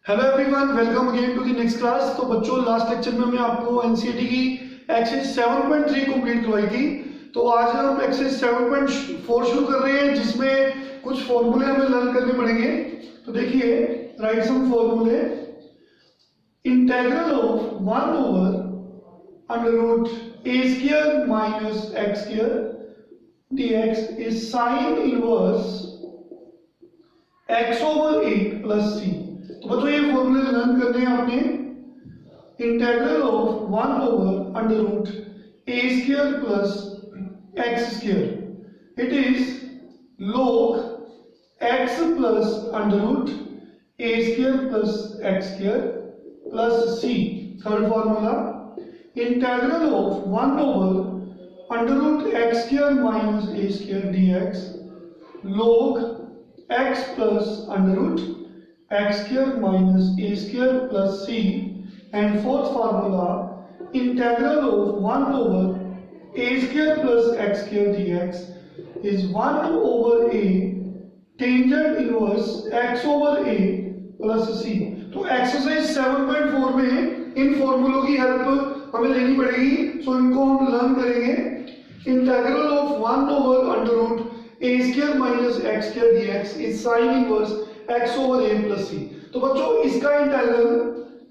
Hello everyone, welcome again to the next class. तो बच्चों, last lecture में हमने आपको एनसीईआरटी की एक्सरसाइज 7.3 कंप्लीट करवाई थी। तो आज हम एक्सरसाइज 7.4 शुरू कर रहे हैं, जिसमें कुछ फॉर्मूले हमें लर्न करने पड़ेंगे। तो देखिए, राइट सम फॉर्मूले। Integral of 1 over under root a square minus x square dx is sine inverse x over a plus c। तो बच्चों, ये फॉर्मूले लर्न करने हैं आपने। Integral of 1 over under root a square plus x square, it is log x plus under root a square plus x square plus c। Third formula, integral of 1 over under root x square minus a square dx log x plus under root x square minus a square plus c। and fourth formula, integral of 1 over a square plus x square dx is 1 over a tangent inverse x over a plus c। तो exercise 7.4 में इन फॉर्मूलों की help हमें लेनी पड़ेगी। सो इनको हम learn करेंगे। Integral of 1 over under root a square minus x square dx is sin inverse x over a plus c। तो बच्चों, इसका इंटीग्रल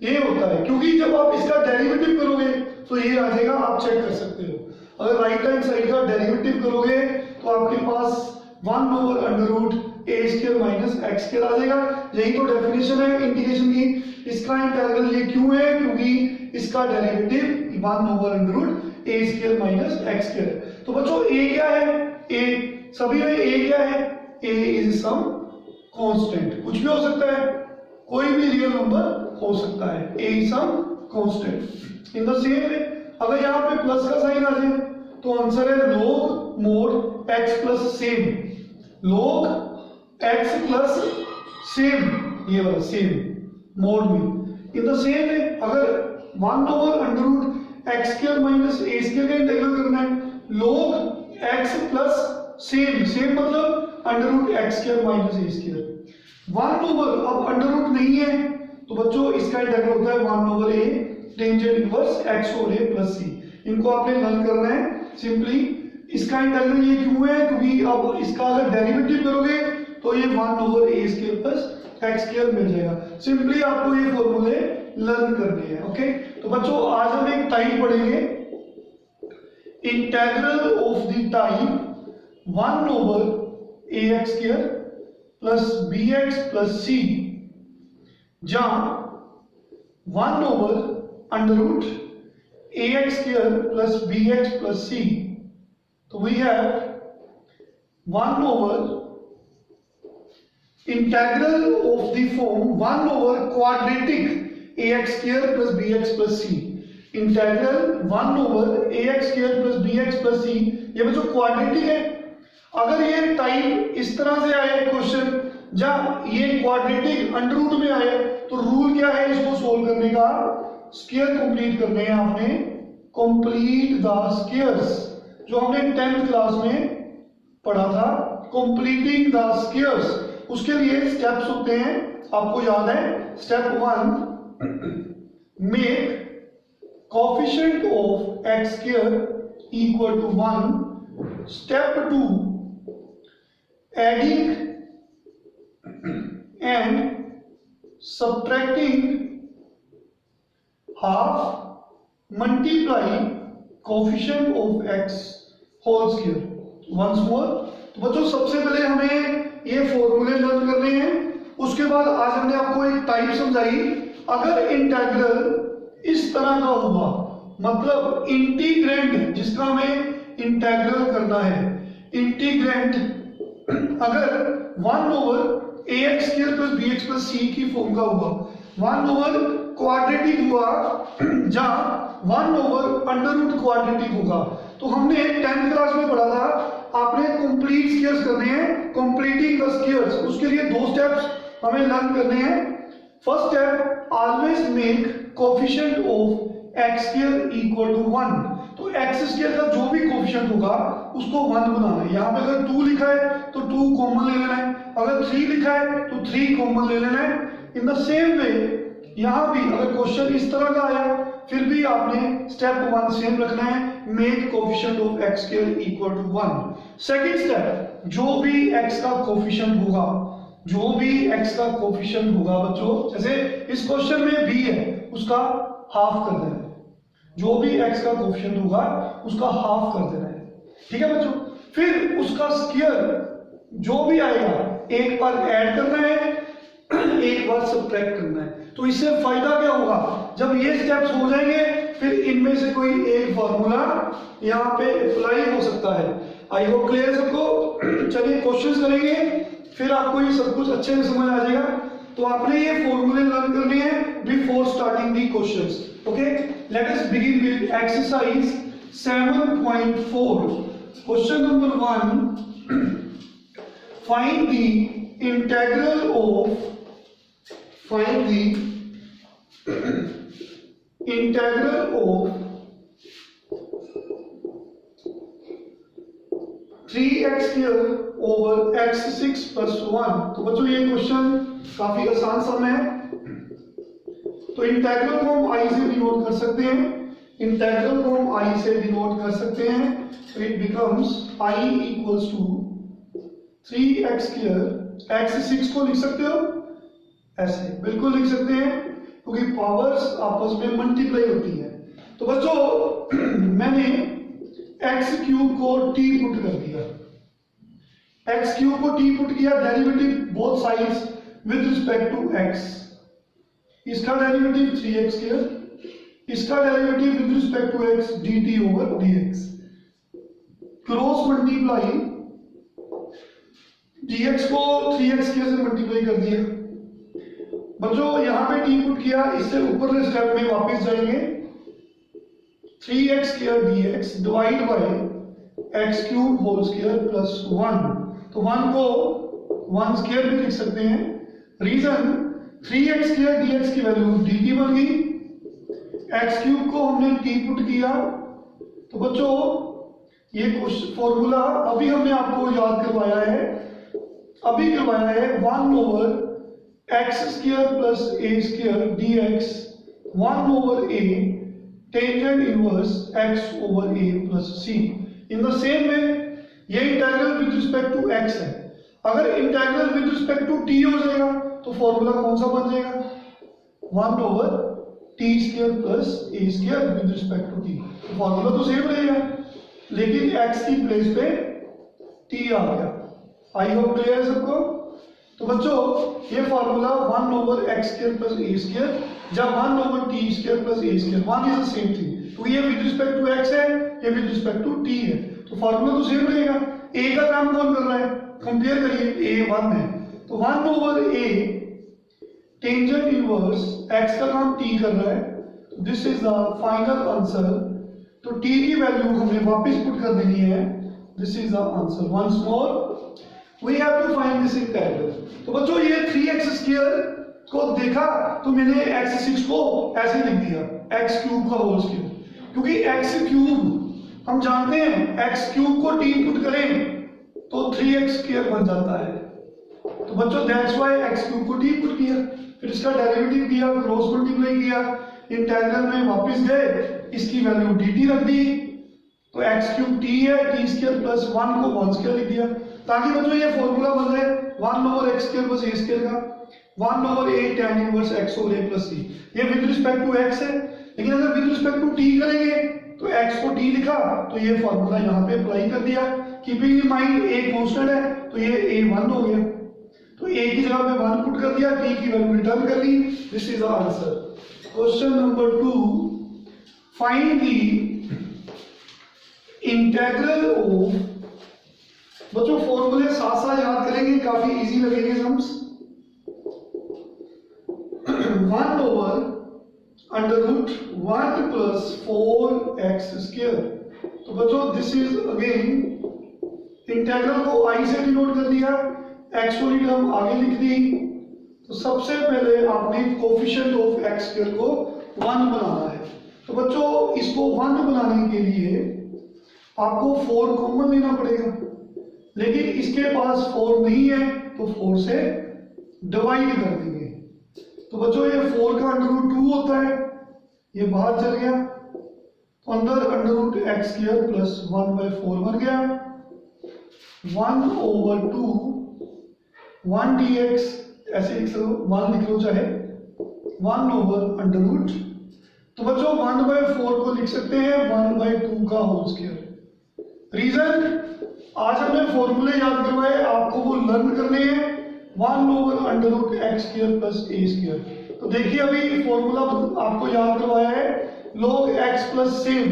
ये होता है, क्योंकि जब आप इसका डेरिवेटिव करोगे तो ये आ जाएगा, आप चेक कर सकते हो। अगर राइट हैंड साइड का डेरिवेटिव करोगे तो आपके पास 1 over under root a square minus x square आ जाएगा। यही तो डेफिनेशन है इंटीग्रेशन की। इसका इंटीग्रल ये क्यों है? क्योंकि इसका derivative 1 over under root a square minus x square. तो बच्चों, a क्या है? a सभी में a क्या है? a is some constant. कुछ भी हो सकता है, कोई भी रियल नंबर हो सकता है। a is some constant. In the same way, अगर यहाँ पे प्लस का साइन आ जाए तो आंसर है log mod x plus same. log x plus same, ये वाला सेम मोड में। इन द सेम वे, अगर 1 over under root x square minus a square का इंटीग्रल करना है, log x plus same, same मतलब under root x square minus a square. 1 over, अब under root नहीं है तो बच्चों इसका इंटीग्रल होता है 1 over a tangent inverse x over a plus c. इनको आपने लर्न करना है सिंपली। इसका इंटीग्रल ये क्यों है? क्योंकि अब इसका अगर डेरिवेटिव करोगे तो ये 1 ओवर ए स्क्वायर प्लस एक्स स्क्वायर मिल जाएगा। सिंपली आपको ये फॉर्मूले लर्न करने हैं। ओके, तो बच्चों, आज हम एक टाइप पढ़ेंगे, integral of the type 1 over ax square plus bx plus c, जहां 1 over under root ax square plus bx plus c। तो we have 1 over integral of the form 1 over quadratic ax square plus bx plus c। Integral 1 over ax square plus bx plus c, ये बच्चों quadratic है। अगर ये type इस तरह से आए क्वेश्चन, जब ये क्वाड्रेटिक अंडर रूट में आए, तो रूल क्या है इसको सोल्व करने का? स्क्वायर कंप्लीट करने हैं आपने। कंप्लीट द स्क्वायर्स, जो हमने 10th क्लास में पढ़ा था, कंप्लीटिंग द स्क्वायर्स। उसके लिए स्टेप्स होते हैं, आपको याद है। Step 1, make coefficient of x square equal to 1। Step 2, adding and subtracting half multiply coefficient of x whole square once more। तो बच्चों, सबसे पहले हमें ये फॉर्मूले लर्न करने हैं। उसके बाद आज हमने आपको एक टाइप समझाई। अगर इंटीग्रल इस तरह का हुआ, मतलब इंटीग्रेंड जिसका हमें इंटीग्रल करना है, इंटीग्रेंड अगर 1 over ax square plus bx plus c की फॉर्म का हुआ, 1 ओवर क्वाड्रेटिक हुआ, जहां 1 ओवर अंडर रूट क्वाड्रेटिक होगा। तो हमने 10th क्लास में पढ़ा था, आपने कंप्लीट स्क्वायर्स करने हैं, कंप्लीटिंग द स्क्वायर्स। उसके लिए 2 स्टेप्स हमें लर्न करने हैं। First step, always make coefficient of x square equal to 1। तो x स्क्वायर का जो भी कोएफिशिएंट होगा उसको 1 बनाना है। यहाँ पे अगर 2 लिखा है तो 2 कॉमन ले लेना है, अगर 3 लिखा है तो 3 कॉमन ले लेना है। इन द सेम वे यहाँ भी अगर क्वेश्चन इस तरह का आया फिर भी आपने स्टेप 1 सेम रखना है, make coefficient of x square equal to 1। Second step, जो भी x का कोफिशिएंट होगा, जो भी x का कोफिशिएंट होगा बच्चों, जैसे इस क्वेश्चन में b है उसका हाफ कर देना है, जो भी x का कोफिशिएंट होगा उसका हाफ कर देना है, ठीक है बच्चों। फिर उसका स्क्वायर जो भी आएगा एक बार ऐड करना है, एक बार सबट्रैक्ट करना है। तो इससे फायदा क्या होगा, जब ये स्टेप्स हो जाएंगे फिर इनमें से कोई एक फॉर्मूला यहाँ पे अप्लाई हो सकता है। आई होप क्लियर सबको। चलिए क्वेश्चंस करेंगे, फिर आपको ये सब कुछ अच्छे से समझ आ जाएगा। तो आपने ये फॉर्मूले लर्न करने हैं before starting the questions. Okay, let us begin with exercise 7.4। Question number 1, find the integral of 3x square over x6 plus 1। तो बच्चों ये क्वेश्चन काफी आसान सा है। तो इंटीग्रल को हम i से डिनोट कर सकते हैं, इंटीग्रल को हम i से डिनोट कर सकते हैं। तो it becomes i equals to 3x square. x6 को लिख सकते हो ऐसे, बिल्कुल लिख सकते हैं क्योंकि पावर्स आपस में मल्टीप्लाई होती है। तो बच्चों मैंने x क्यूब को t पुट कर दिया, x क्यूब को t पुट किया, derivative both sides with respect to x। इसका डेरिवेटिव 3x स्क्वायर, इसका derivative with respect to x dt over dx। Cross multiply, dx को 3x स्क्वायर से multiply कर दिया। बच्चों यहाँ पे t पुट किया, इससे ऊपर के स्टेप में वापस जाएंगे, 3x square dx divide by x cube whole square plus 1। तो 1 को 1 स्क्वायर भी लिख सकते हैं। रीजन 3x स्क्वायर dx की वैल्यू dt बन गई, x क्यूब को हमने t पुट किया। तो बच्चों ये कुछ फॉर्मूला अभी हमने आपको याद करवाया है, 1 over x square plus a square dx 1 over a tangent inverse x over a plus c। In the same way ये integral with respect to x है, अगर integral with respect to t हो जाएगा तो फॉर्मूला कौन सा बन जाएगा, 1 over t square plus a square with respect to t। तो फॉर्मूला तो सेम रहेगा लेकिन x की प्लेस पे t आ गया। आई होप क्लियर है सबको। तो बच्चों ये formula 1 over x square plus a square, जब 1 over t square plus a square, 1 is the same thing. तो ये विद रिस्पेक्ट टू x है, ये विद रिस्पेक्ट टू t है, तो फॉर्मूला तो सेम रहेगा। a का काम कौन कर रहा है, कंपेयर करिए, a 1 है तो 1 over a tangent inverse x का काम t कर रहा है। This is the final answer. तो t की वैल्यू हमें वापस पुट कर देनी है। This is the answer. Once more we have to find this integral। तो बच्चों ये 3x स्क्वायर को देखा तो मैंने x6 को ऐसे लिख दिया, x क्यूब का होल स्क्वायर, क्योंकि x क्यूब हम जानते हैं x क्यूब को t पुट करें तो 3x स्क्वायर बन जाता है। तो बच्चों दैट्स व्हाई x क्यूब को t पुट किया, फिर इसका डेरिवेटिव किया, क्रॉस मल्टीप्लाई किया, इंटीग्रल में वापस गए, इसकी वैल्यू dt रख दी, तो x क्यूब t है, t स्क्वायर प्लस 1 को 1 स्क्वायर लिख दिया, ताकि बच्चों ये फॉर्मूला बन जाए 1 over x square plus a square का, 1 over a tan inverse x over a plus c। ये विद रिस्पेक्ट टू x है, लेकिन अगर विद रिस्पेक्ट टू t करेंगे तो x को t लिखा तो ये फॉर्मूला यहाँ पे अप्लाई कर दिया। Keeping in mind a constant है तो ये a1 हो गया, तो a की जगह पे 1 पुट कर दिया, t की वैल्यू रिटर्न कर दी। This is the answer. Question number 2, find the integral of. बच्चों फॉर्मूले साथ साथ याद करेंगे, काफी इजी लगेंगे sums. 1 over under root 1 plus 4x square. तो बच्चों दिस इज अगेन इंटीग्रल को i से डिनोट कर दिया, x वाली टर्म आगे लिख दी। तो सबसे पहले आपने कोफिशिएंट ऑफ x स्क्वायर को 1 बनाना है। तो बच्चों इसको 1 बनाने के लिए आपको 4 कॉमन लेना पड़ेगा, लेकिन इसके पास 4 नहीं है तो 4 से डिवाइड कर देंगे। तो बच्चों ये 4 का अंडर रूट 2 होता है, ये बाहर चल गया, तो अंदर under root x square plus 1/4 बन गया, 1/2 1 dx, ऐसे लिख लो, 1 लिख लो चाहे, 1 अंडर रूट, तो बच्चों 1/4 को लिख सकते हैं 1/2 का होल स्क्वायर। रीजन, आज हमने फॉर्मूले याद करवाए, आपको वो लर्न करने हैं, 1 under root x square plus a square. तो देखिए अभी फॉर्मूला आपको याद करवाया है, log x प्लस सेम,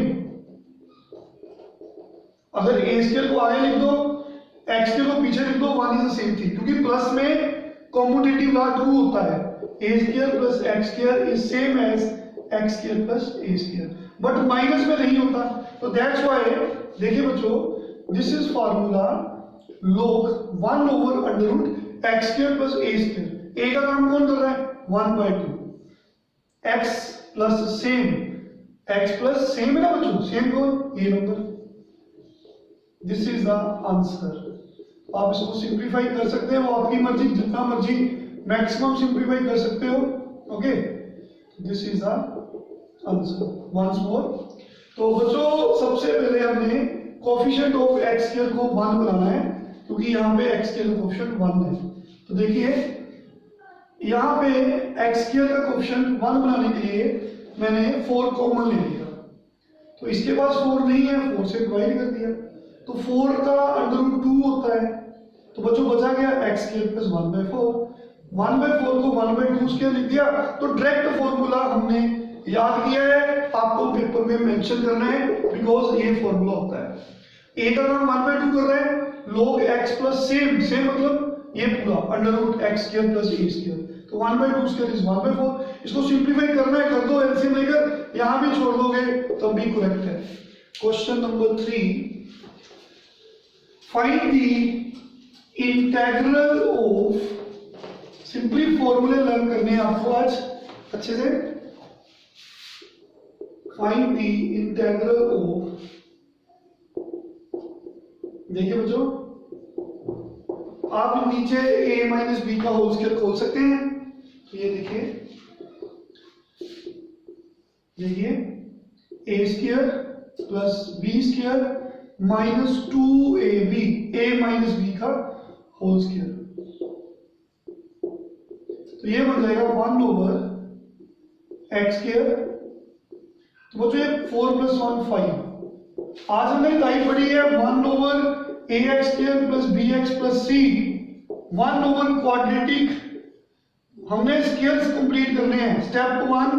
अगर ए स्क्वायर को आगे लिख दो, एक्स स्क्वायर को पीछे लिख दो, 1 इज द सेम थिंग, क्योंकि प्लस में कॉम्यूटेटिव लॉ ट्रू होता है, a square plus x square is same as x square plus a square, but minus में नहीं होता, तो दैट्स व्हाई देखिए बच्चों, this is formula log 1 under root x square plus a square. A का काम कौन कर रहा है? 1/2, x plus same, x plus same है ना बच्चों, सेम कौन? ये number. This is the answer. आप इसको सिंप्लीफाई कर सकते हो, आपकी मर्जी, जितना मर्जी मैक्सिमम सिंप्लीफाई कर सकते हो। Okay, this is the answer. Once more, तो बच्चों सबसे पहले हमने कोफिशिएंट ऑफ एक्स स्क्वायर को 1 बनाना है, क्योंकि यहाँ पे एक्स स्क्वायर का कोफिशिएंट 1 है। तो देखिए यहाँ पे एक्स स्क्वायर का कोफिशिएंट 1 बनाने के लिए मैंने 4 कॉमन ले लिया, तो इसके पास 4 नहीं है, 4 से डिवाइड कर दिया, तो 4 का अंडर रूट 2 होता है, तो बच्चों बचा गया एक्स स्क्वायर प्लस 1/4, 1/4 को 1/2 स्क्वायर लिख दिया। तो डायरेक्ट फॉर्मूला हमने याद किया है, आपको पेपर में मेंशन करना है, बिकॉज ये फॉर्मूला होता है। ए का नाम 1/2 कर रहे हैं, log x plus same, same मतलब ये पूरा under root x square plus a square, तो 1/2 स्क्वायर इज 1/4। इसको सिंप्लीफाई करना है, कर दो, एलसीएम लेकर यहां भी छोड़ दोगे तब भी करेक्ट है। Question number 3, find the integral of, simply फॉर्मूले लर्न करने हैं आपको आज अच्छे से। फाइंड द इंटीग्रल ऑफ, देखिए बच्चों आप नीचे a माइनस बी का होल स्क्वायर खोल सकते हैं, तो ये देखिए a square plus b square minus 2ab, a minus b का होल स्क्वायर, तो ये बन जाएगा 1 एक्स स्क्वायर। तो बच्चों ये 4 + 1 5। आज हमने टाइप पढ़ी है 1 ax square plus bx plus c, 1 quadratic. हमने स्क्वायर्स कंप्लीट करने हैं। स्टेप 1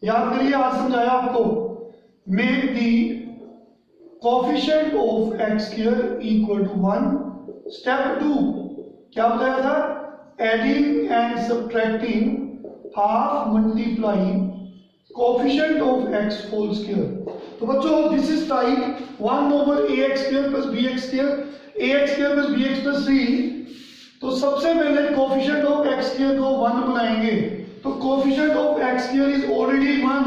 याद करिए, आज समझाया आपको, make the coefficient of x square equal to 1। Step 2 क्या बताया था? Adding and subtracting, half multiplying coefficient of x whole square. तो बच्चों this is type 1 ax square plus bx square, ax square plus bx plus c। तो सबसे पहले coefficient of x square को 1 बनाएंगे, तो coefficient of x square is already 1।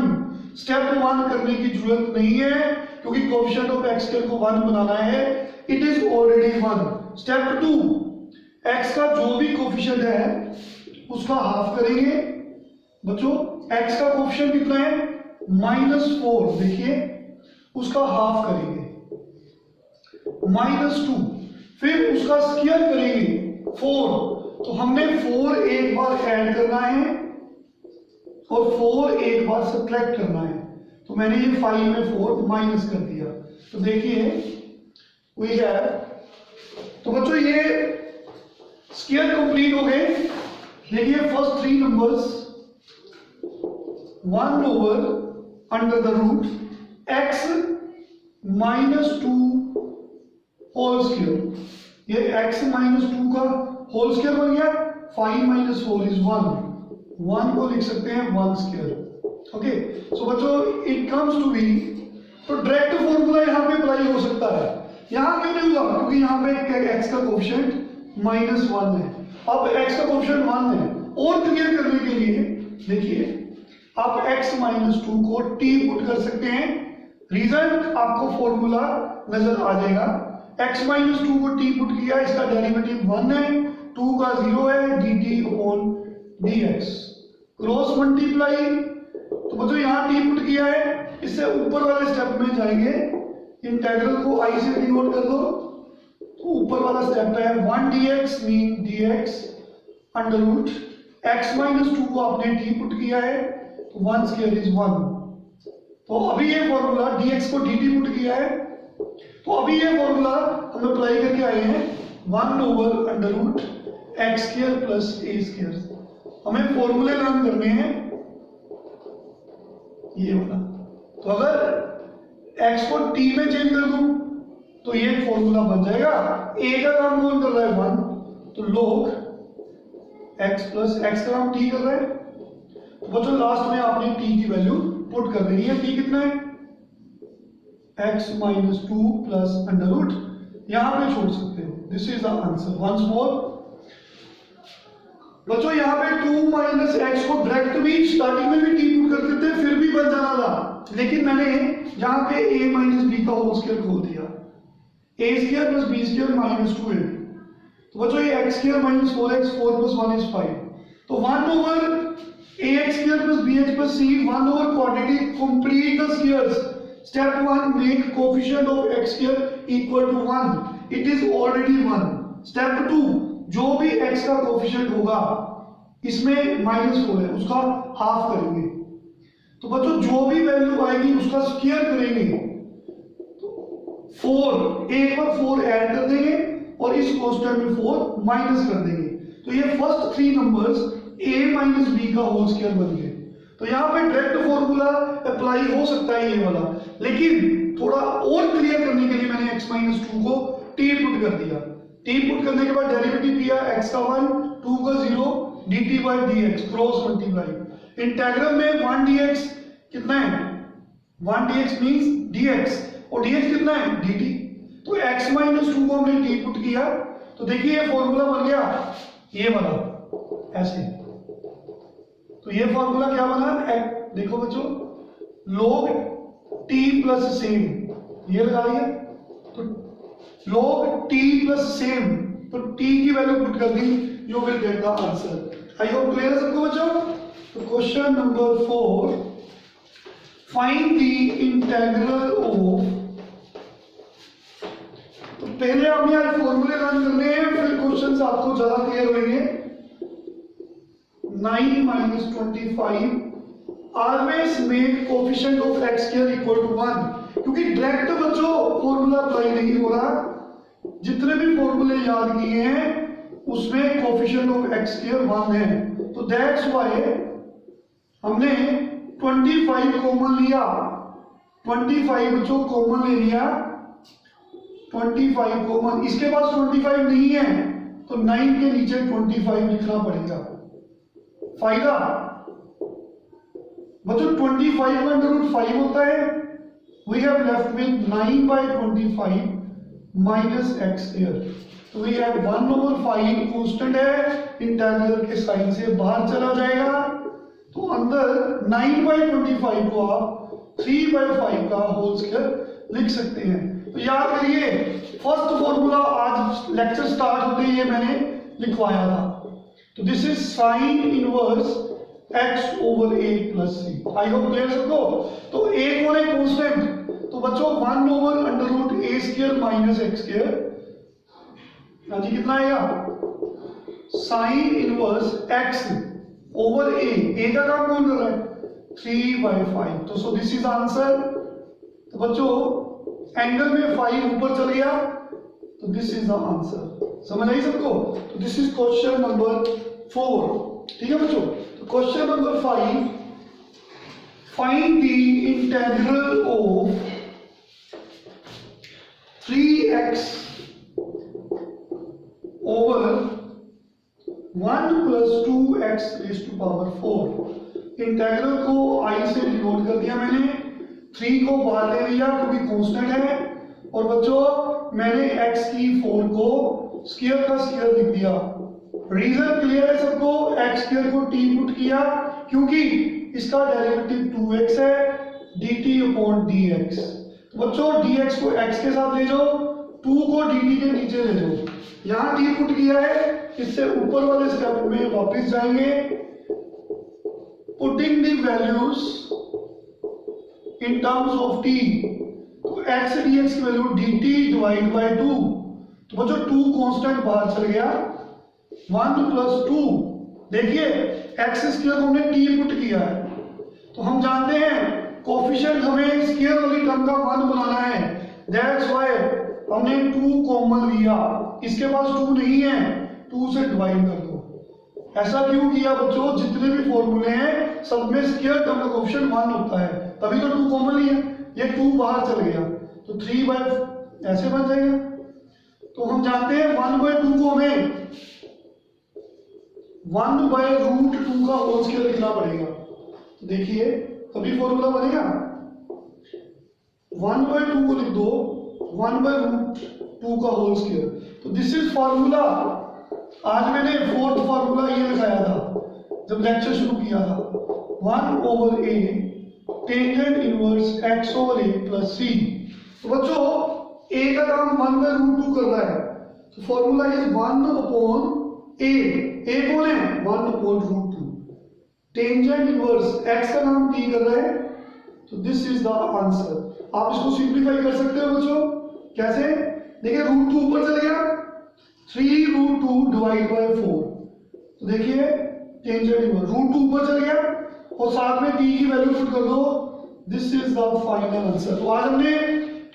Step 1 करने की जरूरत नहीं है, क्योंकि कोफिशिएंट ऑफ x स्क्वायर को 1 बनाना है, it is already 1। Step 2, x का जो भी कोफिशिएंट है उसका हाफ करेंगे। बच्चों x का कोफिशिएंट कितना है? -4, देखिए उसका हाफ करेंगे, -2, फिर उसका स्क्वायर करेंगे 4। तो हमने 4 एक बार ऐड करना है और 4 एक बार सब्ट्रैक्ट करना है, तो मैंने ये 5 में 4 माइनस कर दिया। तो देखिए वी हैव, तो बच्चों ये स्क्वायर कंप्लीट हो गए। देखिए first 3 numbers, 1 under the root x -2 whole square, ये x -2 का होल स्क्वायर बन गया। 5 - 4 इज 1 को लिख सकते हैं 1 स्क्वायर। ओके, सो बच्चों इट कम्स टू बी, तो डायरेक्ट फॉर्मूला यहाँ पे अप्लाई हो सकता है। यहाँ क्यों नहीं हुआ? क्योंकि यहाँ पे x का कोफिशिएंट -1 है, अब x का कोफिशिएंट 1 है। और क्लियर करने के लिए देखिए आप x -2 को t पुट कर सकते हैं। रीजन आपको फॉर्मूला नजर आ जाएगा। x -2 को t पुट किया, इसका डेरिवेटिव 1 है, 2 का 0 है, dt/dx। क्रॉस मल्टीप्लाई, तो बच्चों यहाँ टी पुट किया है, इससे ऊपर वाले स्टेप में जाएंगे, इंटेग्रल को आई से डिनोट कर दो, तो ऊपर वाला स्टेप है 1 dx mean dx under root x minus 2 को आपने टी पुट किया है, तो 1 स्क्वायर इज 1। तो अभी ये फॉर्मूला dx को dt पुट किया है, तो अभी ये फॉर्मूला हम अप्लाई करके आए हैं 1 over under root x square plus a square. हमें फॉर्मूले लर्न करने हैं ये वाला। तो अगर x को t में चेंज कर दूं तो ये फॉर्मूला बन जाएगा, a का काम कौन कर रहा है 1, तो log x प्लस x का काम t कर रहा है। तो बच्चों लास्ट में आपने t की वैल्यू पुट कर देनी है। t कितना है x minus 2 plus under root, यहां पे छोड़ सकते हो, this is the answer. Once more बच्चों यहाँ पे 2 माइनस एक्स को डायरेक्ट भी स्टार्टिंग में भी टी पुट कर देते फिर भी बन जाना था, लेकिन मैंने यहाँ पे a माइनस बी का होल स्क्वायर खोल दिया, a square plus b square minus 2a। तो बच्चों ये x square minus 4x, 4 plus 1 is 5, तो 1 over ax square plus bx plus c, 1 over quadratic complete the squares. Step 1 make coefficient of x square equal to 1, it is already 1। Step 2 जो भी x का coefficient होगा इसमें minus 4 है, उसका half करेंगे। तो बच्चों जो भी वैल्यू आएगी उसका स्क्वायर करेंगे, तो 4 एक बार 4 ऐड कर देंगे और इस कांस्टेंट में 4 माइनस कर देंगे, तो ये first 3 numbers a minus b का होल स्क्वायर बन गए। तो यहाँ पे डायरेक्ट फॉर्मूला अप्लाई हो सकता है ये वाला, लेकिन थोड़ा और क्लियर करने के लिए मैंने x माइनस 2 को t पुट कर दिया। t पुट करने के बाद डेरिवेटिव किया, x का 1 2 का 0 dt by dx cross multiply. Integral में 1 dx कितना है 1 dx मींस dx, और dx कितना है dt। तो x माइनस 2 को हमने t पुट किया, तो देखिए ये फॉर्मूला बन गया ये वाला ऐसे। तो ये फॉर्मूला क्या बना, देखो बच्चों log t प्लस सेम, ये लगा लिया, तो log t प्लस सेम, तो t की वैल्यू पुट कर दी, you will get the answer. I hope clear है सबको बच्चों। तो question number 4, find the integral of, तो पहले आपने यार फॉर्मूले रन करने हैं, फिर क्वेश्चंस आपको ज्यादा क्लियर होंगे। 9 minus 25 always make coefficient of x square equal to 1, क्योंकि डायरेक्ट बच्चों फॉर्मूला अप्लाई नहीं हो रहा, जितने भी फॉर्मूले याद किए हैं उसमें कोएफिशिएंट ऑफ x स्क्वायर 1 है, तो दैट्स व्हाई हमने 25 कॉमन लिया, 25 बच्चों कॉमन ले लिया, 25 कॉमन, इसके पास 25 नहीं है तो 9 के नीचे 25 लिखना पड़ेगा। फायदा बच्चों 25 का अंडर रूट 5 होता है, we have left with 9 by 25 minus x square, तो वी हैव 1 ओवर 5 कांस्टेंट है, इंटीग्रल के साइन से बाहर चला जाएगा, तो अंदर 9 बाई 25 को आप 3 बाई 5 का होल स्क्वायर लिख सकते हैं। तो याद करिए फर्स्ट फॉर्मूला आज लेक्चर स्टार्ट होते ही ये मैंने लिखवाया था, तो this is sine inverse x over a plus c। I hope clear सबको। तो a कौन है कांस्टेंट, तो बच्चों 1 over under root a square minus x square, हाँ जी कितना आएगा sine inverse x over a का काम कौन कर रहा है 3 बाई 5, तो सो दिस इज आंसर। तो बच्चों एंगल में 5 ऊपर चल गया, तो दिस इज द आंसर। समझ आई सबको। तो दिस इज क्वेश्चन नंबर 4, ठीक है बच्चों। तो question number 5, find the integral of 3x over 1 plus 2x raise to power 4। इंटीग्रल को i से डिनोट कर दिया मैंने, 3 को बाहर ले लिया क्योंकि कांस्टेंट है, और बच्चों मैंने x की 4 को स्क्वायर का स्क्वायर लिख दिया। रीजन क्लियर है सबको, x स्क्वायर को t पुट किया क्योंकि इसका डेरिवेटिव 2x है, dt अपॉन dx। तो बच्चों dx को x के साथ ले जाओ, 2 को dt के नीचे ले जाओ, यहाँ t पुट किया है, इससे ऊपर वाले स्टेप में वापस जाएंगे, putting the values in terms of T, तो x dx की वैल्यू dt डिवाइड बाय 2, तो बच्चों 2 कांस्टेंट बाहर चल गया, 1 प्लस 2, देखिए x स्क्वायर को हमने t पुट किया है, तो हम जानते हैं कोफिशिएंट हमें स्क्वायर वाली टर्म का 1 बनाना है, दैट्स व्हाई हमने 2 कॉमन लिया, इसके पास 2 नहीं है, 2 से डिवाइड कर दो। ऐसा क्यों किया बच्चों, जितने भी फॉर्मूले हैं सब में स्क्वायर टर्म का कोफिशिएंट 1 होता है, तभी तो 2 कॉमन लिया, ये 2 बाहर चल गया तो 3/, ऐसे बन जाएगा। तो हम जानते हैं 1/2 को हमें 1/√2 का होल स्क्वायर लिखना पड़ेगा, तो देखिए तभी फॉर्मूला बनेगा। 1/2 को लिख दो 1/√2 का होल स्क्वायर, तो दिस इज फॉर्मूला। आज मैंने 4th फॉर्मूला ये लिखाया था जब लेक्चर शुरू किया था, 1/a tangent inverse x over a plus c। तो बच्चों a का काम 1/√2 कर रहा है, तो फॉर्मूला इज 1/a, a कौन है 1/√2, टेंजेंट इनवर्स x का काम t कर रहा है, तो दिस इज द आंसर। आप इसको सिंप्लीफाई कर सकते हो बच्चों, कैसे, देखिए √2 ऊपर चले गया, 3√2 डिवाइड बाय 4, तो देखिए टेंजेंट इनवर्स √2 ऊपर चल गया और साथ में t की वैल्यू पुट कर दो, this is the final answer. तो आज हमने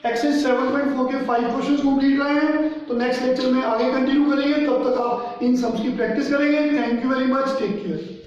एक्सरसाइज 7.4 के 5 क्वेश्चंस कंप्लीट किए हैं, तो नेक्स्ट लेक्चर में आगे कंटिन्यू करेंगे, तब तक आप इन सम्स की प्रैक्टिस करेंगे। Thank you very much, take care.